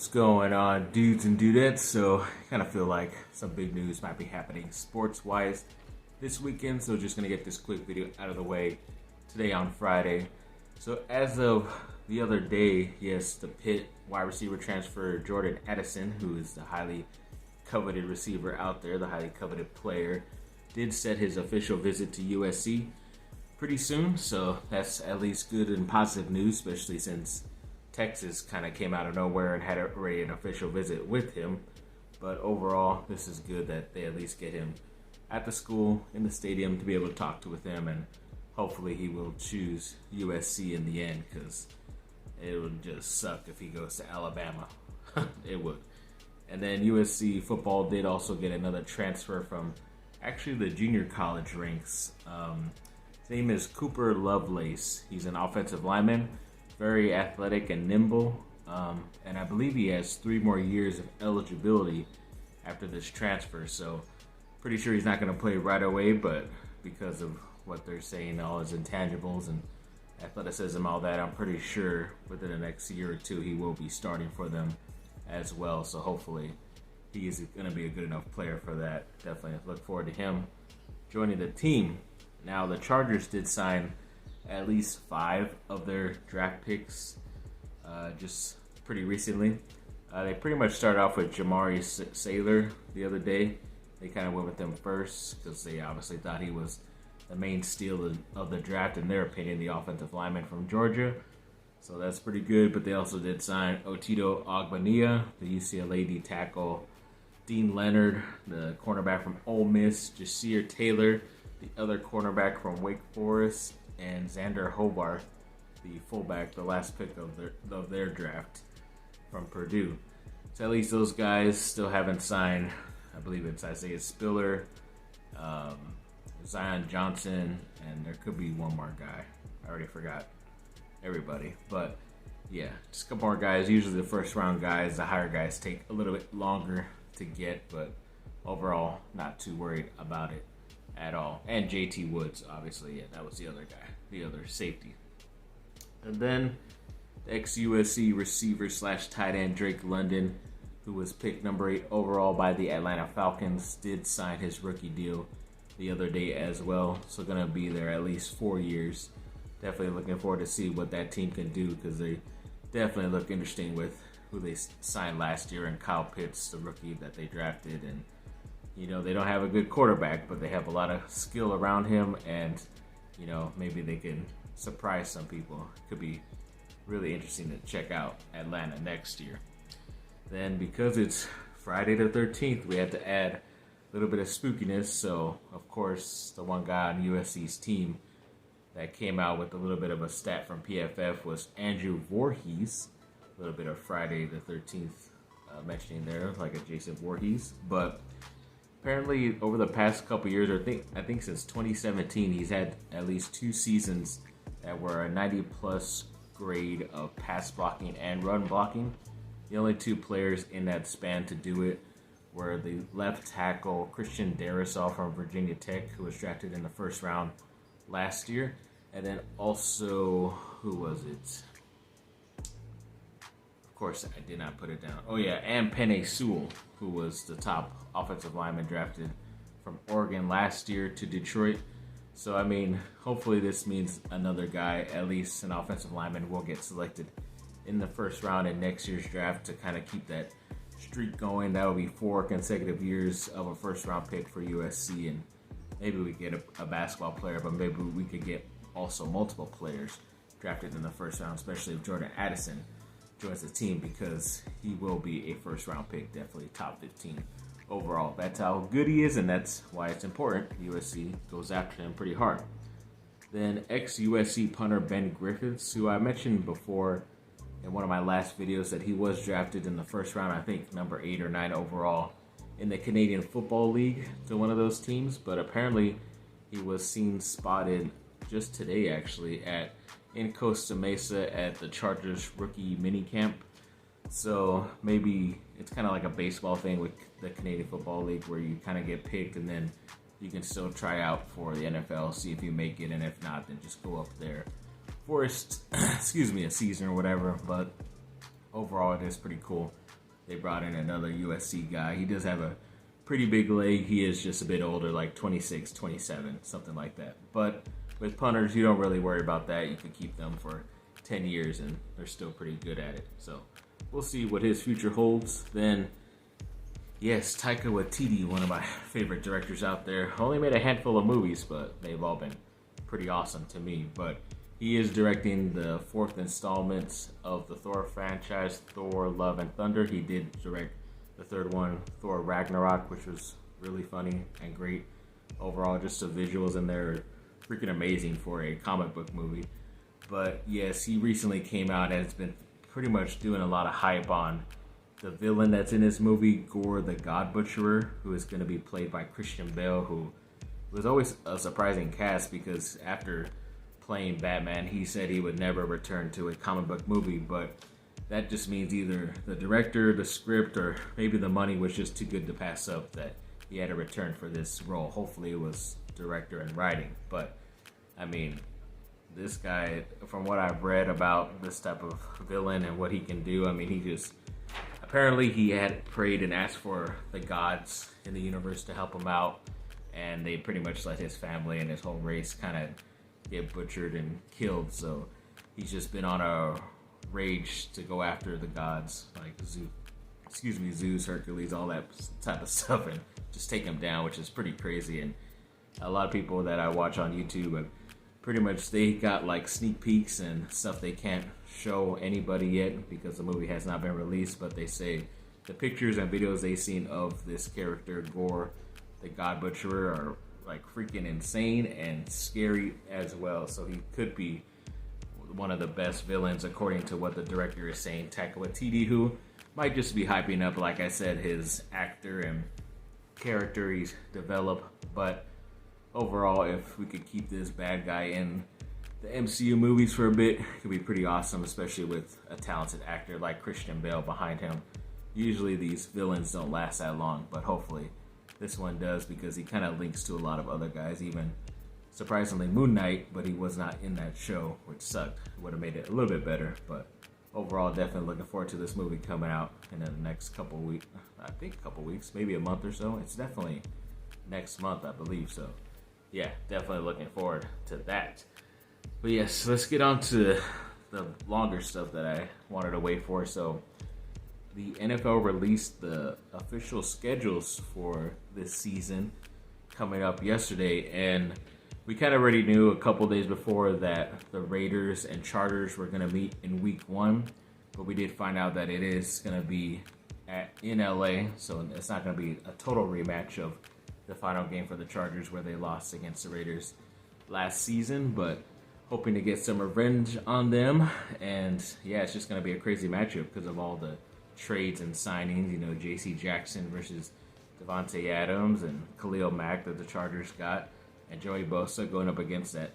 What's going on, dudes and dudettes? So, I kind of feel like some big news might be happening sports-wise this weekend. So, just going to get this quick video out of the way today on Friday. So, as of the other day, yes, the Pitt wide receiver transfer Jordan Addison, who is the highly coveted receiver out there, the highly coveted player, did set his official visit to USC pretty soon. So, that's at least good and positive news, especially since Texas kind of came out of nowhere and had already an official visit with him. But overall, this is good that they at least get him at the school, in the stadium, to be able to talk with him, and hopefully he will choose USC in the end, because it would just suck if he goes to Alabama. It would. And then USC football did also get another transfer from actually the junior college ranks. His name is Cooper Lovelace. He's an offensive lineman. Very athletic and nimble, and I believe he has 3 more years of eligibility after this transfer, so pretty sure he's not going to play right away, but because of what they're saying, all his intangibles and athleticism, all that, I'm pretty sure within the next year or 2 he will be starting for them as well, so hopefully he is going to be a good enough player for that. Definitely look forward to him joining the team. Now, the Chargers did sign at least 5 of their draft picks just pretty recently. They pretty much started off with Jamari Saylor the other day. They kind of went with him first because they obviously thought he was the main steal of the draft, in their opinion, the offensive lineman from Georgia. So that's pretty good, but they also did sign Otito Ogbonnia, the UCLA D tackle, Dean Leonard, the cornerback from Ole Miss, Jasir Taylor, the other cornerback from Wake Forest, and Xander Hobart, the fullback, the last pick of their draft from Purdue. So at least those guys still haven't signed. I believe it's Isaiah Spiller, Zion Johnson, and there could be one more guy. I already forgot everybody. But yeah, just a couple more guys. Usually the first round guys, the higher guys, take a little bit longer to get, but overall, not too worried about it at all. And JT Woods, obviously, yeah, that was the other guy, the other safety. And then the ex-USC receiver / tight end Drake London, who was picked number 8 overall by the Atlanta Falcons, did sign his rookie deal the other day as well. So going to be there at least 4 years. Definitely looking forward to see what that team can do, because they definitely look interesting with who they signed last year, and Kyle Pitts, the rookie that they drafted. And you know, they don't have a good quarterback, but they have a lot of skill around him, and, you know, maybe they can surprise some people. Could be really interesting to check out Atlanta next year. Then, because it's Friday the 13th, we had to add a little bit of spookiness. So, of course, the one guy on USC's team that came out with a little bit of a stat from PFF was Andrew Voorhees. A little bit of Friday the 13th mentioning there, like adjacent Voorhees. But apparently, over the past couple years, I think since 2017, he's had at least 2 seasons that were a 90-plus grade of pass blocking and run blocking. The only 2 players in that span to do it were the left tackle Christian Darrisaw from Virginia Tech, who was drafted in the first round last year, and then also, who was it? Of course, I did not put it down. Oh yeah, and Penei Sewell, who was the top offensive lineman drafted from Oregon last year to Detroit. So, I mean, hopefully this means another guy, at least an offensive lineman, will get selected in the first round in next year's draft to kind of keep that streak going. That would be 4 consecutive years of a first-round pick for USC, and maybe we get a basketball player, but maybe we could get also multiple players drafted in the first round, especially if Jordan Addison joins the team, because he will be a first-round pick, definitely top 15 overall. That's how good he is, and that's why it's important. USC goes after him pretty hard. Then ex-USC punter Ben Griffiths, who I mentioned before in one of my last videos that he was drafted in the first round, I think number 8 or 9 overall in the Canadian Football League to one of those teams, but apparently he was seen spotted just today actually in Costa Mesa at the Chargers rookie minicamp. So maybe it's kind of like a baseball thing with the Canadian Football League, where you kind of get picked and then you can still try out for the NFL, see if you make it, and if not, then just go up there for a season or whatever. But overall, it is pretty cool. They brought in another USC guy. He does have a pretty big leg. He is just a bit older, like 26, 27, something like that. But with punters, you don't really worry about that. You can keep them for 10 years and they're still pretty good at it. So we'll see what his future holds. Then, yes, Taika Waititi, one of my favorite directors out there. Only made a handful of movies, but they've all been pretty awesome to me. But he is directing the 4th installment of the Thor franchise, Thor Love and Thunder. He did direct the 3rd one, Thor Ragnarok, which was really funny and great. Overall, just the visuals in there are freaking amazing for a comic book movie. But yes, he recently came out and has been pretty much doing a lot of hype on the villain that's in this movie, Gore the God Butcherer, who is going to be played by Christian Bale, who was always a surprising cast because after playing Batman, he said he would never return to a comic book movie, but that just means either the director, the script, or maybe the money was just too good to pass up that he had to return for this role. Hopefully it was director and writing, but I mean, this guy, from what I've read about this type of villain and what he can do, I mean, apparently he had prayed and asked for the gods in the universe to help him out, and they pretty much let his family and his whole race kind of get butchered and killed. So he's just been on a rage to go after the gods, like Zeus, Hercules, all that type of stuff, and just take them down, which is pretty crazy. And a lot of people that I watch on YouTube, pretty much they got like sneak peeks and stuff they can't show anybody yet because the movie has not been released, but they say the pictures and videos they've seen of this character, Gore, the God Butcherer, are like freaking insane and scary as well. So he could be one of the best villains according to what the director is saying, Taika Waititi, who might just be hyping up, like I said, his actor and character he's developed. But overall, if we could keep this bad guy in the MCU movies for a bit, it could be pretty awesome, especially with a talented actor like Christian Bale behind him. Usually these villains don't last that long, but hopefully this one does because he kind of links to a lot of other guys, even surprisingly Moon Knight, but he was not in that show, which sucked. It would have made it a little bit better, but overall, definitely looking forward to this movie coming out in the next couple weeks. I think a couple weeks, maybe a month or so. It's definitely next month, I believe. So yeah, definitely looking forward to that. But yes, let's get on to the longer stuff that I wanted to wait for. So the NFL released the official schedules for this season coming up yesterday, and we kind of already knew a couple days before that the Raiders and Chargers were going to meet in week 1, but we did find out that it is going to be in LA, so it's not going to be a total rematch of the final game for the Chargers where they lost against the Raiders last season, but hoping to get some revenge on them. And yeah, it's just going to be a crazy matchup because of all the trades and signings, you know, J.C. Jackson versus Devontae Adams and Khalil Mack that the Chargers got, and Joey Bosa going up against that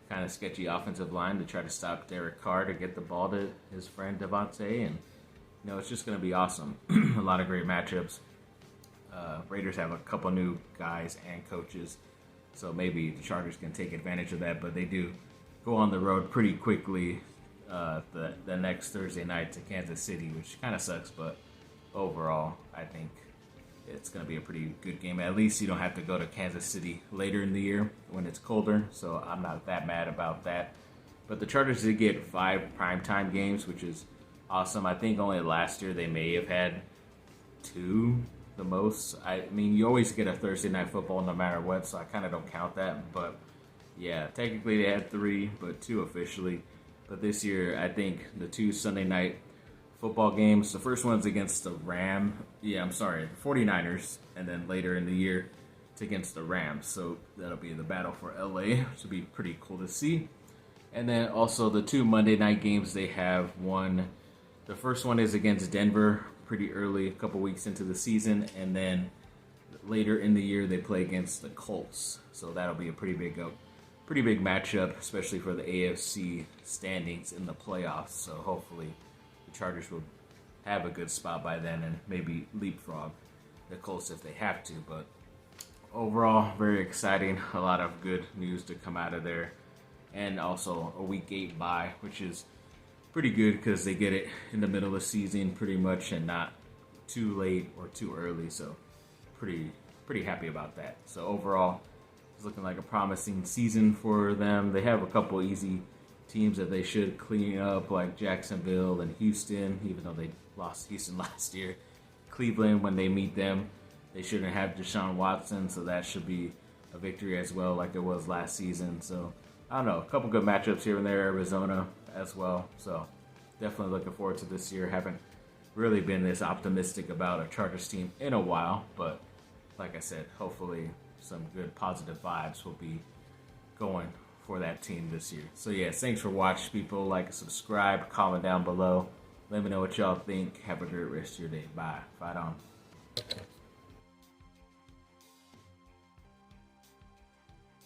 kind of sketchy offensive line to try to stop Derek Carr to get the ball to his friend Devontae. And you know, it's just going to be awesome. A lot of great matchups. Raiders have a couple new guys and coaches, so maybe the Chargers can take advantage of that, but they do go on the road pretty quickly the next Thursday night to Kansas City, which kind of sucks, but overall, I think it's going to be a pretty good game. At least you don't have to go to Kansas City later in the year when it's colder, so I'm not that mad about that. But the Chargers did get 5 primetime games, which is awesome. I think only last year they may have had 2 the most. I mean, you always get a Thursday night football no matter what, so I kind of don't count that. But yeah, technically they had 3, but 2 officially. But this year, I think the 2 Sunday night football games, the first one's against the 49ers, and then later in the year it's against the Rams. So that'll be the battle for LA, which will be pretty cool to see. And then also the 2 Monday night games they have one. The first one is against Denver pretty early, a couple weeks into the season, and then later in the year they play against the Colts. So that'll be a pretty big matchup, especially for the AFC standings in the playoffs. So hopefully the Chargers will have a good spot by then and maybe leapfrog the Colts if they have to. But overall, very exciting. A lot of good news to come out of there. And also a week 8 bye, which is pretty good because they get it in the middle of the season pretty much and not too late or too early. So pretty happy about that. So overall, it's looking like a promising season for them. They have a couple easy teams that they should clean up, like Jacksonville and Houston, even though they lost Houston last year. Cleveland, when they meet them, they shouldn't have Deshaun Watson, so that should be a victory as well, like it was last season. So I don't know, a couple good matchups here and there. Arizona as well. So definitely looking forward to this year. Haven't really been this optimistic about a Chargers team in a while, but like I said, hopefully some good positive vibes will be going for that team this year. So yeah, thanks for watching, people. Like and subscribe, comment down below. Let me know what y'all think. Have a great rest of your day. Bye. Fight on.